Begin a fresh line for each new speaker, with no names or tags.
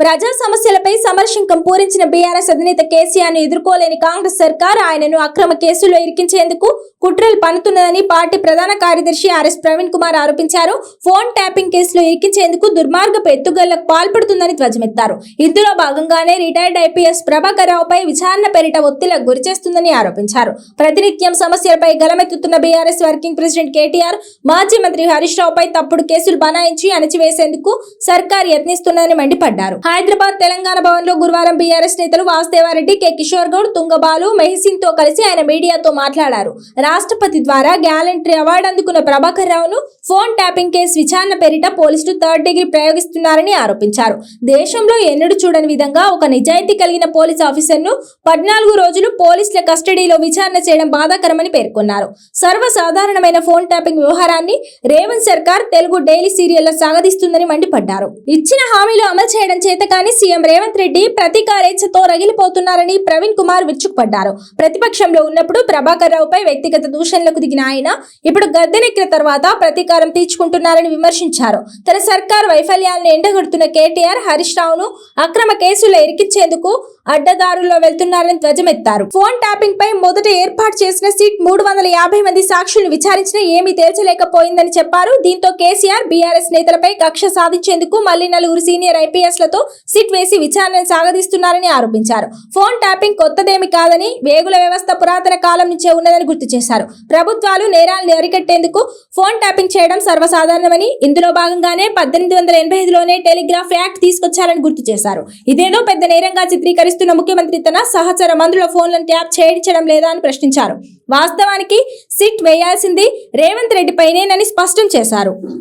ప్రజా సమస్యలపై సమరశంకం పూరించిన బీఆర్ఎస్ అధినేత కేసీఆర్ ను ఎదుర్కోలేని కాంగ్రెస్ సర్కార్ ఆయనను అక్రమ కేసుల్లో ఇరికించేందుకు కుట్రలు పన్నుతున్నదని పార్టీ ప్రధాన కార్యదర్శి ఆర్ఎస్ ప్రవీణ్ కుమార్ ఆరోపించారు. ఫోన్ ట్యాపింగ్ కేసులో ఇరికించేందుకు దుర్మార్గపు ఎత్తుగళ్లకు పాల్పడుతుందని ధ్వజమెత్తారు. ఇందులో భాగంగానే రిటైర్డ్ ఐపీఎస్ ప్రభాకర్ రావుపై విచారణ పేరిట ఒత్తిళ్లకు గురిచేస్తుందని ఆరోపించారు. ప్రతినిత్యం సమస్యలపై గలమెత్తుతున్న బీఆర్ఎస్ వర్కింగ్ ప్రెసిడెంట్ కేటీఆర్ మాజీ మంత్రి హరీష్ రావుపై తప్పుడు కేసులు బనాయించి అణచివేసేందుకు సర్కార్ యత్నిస్తున్నదని మండిపడ్డారు. హైదరాబాద్ తెలంగాణ భవన్ లో గురువారం బీఆర్ఎస్ నేతలు వాసుదేవారెడ్డి, కె కిషోర్ గౌడ్, తుంగబాలు, మెహసిన్ తో కలిసి ఆయన మీడియాతో మాట్లాడారు. రాష్ట్రపతి ద్వారా గ్యాలంటరీ అవార్డు అందుకున్న ప్రభాకర్ రావును ఫోన్ ట్యాపింగ్ కేసు విచారణ పేరిట పోలీసులు థర్డ్ డిగ్రీ ప్రయోగిస్తున్నారని ఆరోపించారు. దేశంలో ఎన్నడూ చూడని విధంగా ఒక నిజాయితీ కలిగిన పోలీస్ ఆఫీసర్ ను 14 రోజులు పోలీసుల కస్టడీలో విచారణ చేయడం బాధాకరమని పేర్కొన్నారు. సర్వసాధారణమైన ఫోన్ ట్యాపింగ్ వ్యవహారాన్ని రేవంత్ సర్కార్ తెలుగు డైలీ సీరియల్లో సాగదీస్తుందని మండిపడ్డారు. ఇచ్చిన హామీలు అమలు చేయడం చేతకాని సీఎం రేవంత్ రెడ్డి ప్రతీకారేచ్ఛతో రగిలిపోతున్నారని ప్రవీణ్ కుమార్ విరుచుకుపడ్డారు. ప్రతిపక్షంలో ఉన్నప్పుడు ప్రభాకర్ రావుపై వ్యక్తిగత దూషణలకు దిగిన ఆయన ఇప్పుడు గద్దెనెక్కిన తర్వాత ప్రతీకారం తీర్చుకుంటున్నారని విమర్శించారు. తన సర్కార్ వైఫల్యాలను ఎండగడుతున్న కేటీఆర్ హరీష్ రావును అక్రమ కేసుల్లో ఇరికించేందుకు అడ్డదారుల్లో వెళ్తున్నారని ధ్వజమెత్తారు. ఫోన్ ట్యాపింగ్ పై మొదట ఏర్పాటు చేసిన సిట్ 350 మంది సాక్షులను విచారించినా ఏమీ తేల్చలేకపోయిందని చెప్పారు. దీంతో కేసీఆర్ బీఆర్ఎస్ నేతలపై కక్ష సాధించేందుకు మళ్లీ 4 సీనియర్ ఐపీఎస్ లతో సిట్ వేసి విచారణను సాగదీస్తున్నారని ఆరోపించారు. ఫోన్ ట్యాపింగ్ కొత్తదేమి కాదని, వేగుల వ్యవస్థ పురాతన కాలం నుంచే ఉన్నదని గుర్తు చేశారు. ప్రభుత్వాలు నేరాలను అరికట్టేందుకు ఫోన్ ట్యాపింగ్ చేయడం సర్వసాధారణమని, ఇందులో భాగంగానే 1885లోనే టెలిగ్రాఫ్ యాక్ట్ తీసుకొచ్చారని గుర్తు చేశారు. ఇదేదో పెద్ద నేరంగా చిత్రీకరిస్తున్న ముఖ్యమంత్రి తన సహచర మంత్రుల ఫోన్లను ట్యాప్ చేయించడం లేదా అని ప్రశ్నించారు. వాస్తవానికి సిట్ వేయాల్సింది రేవంత్ రెడ్డిపైనేనని స్పష్టం చేశారు.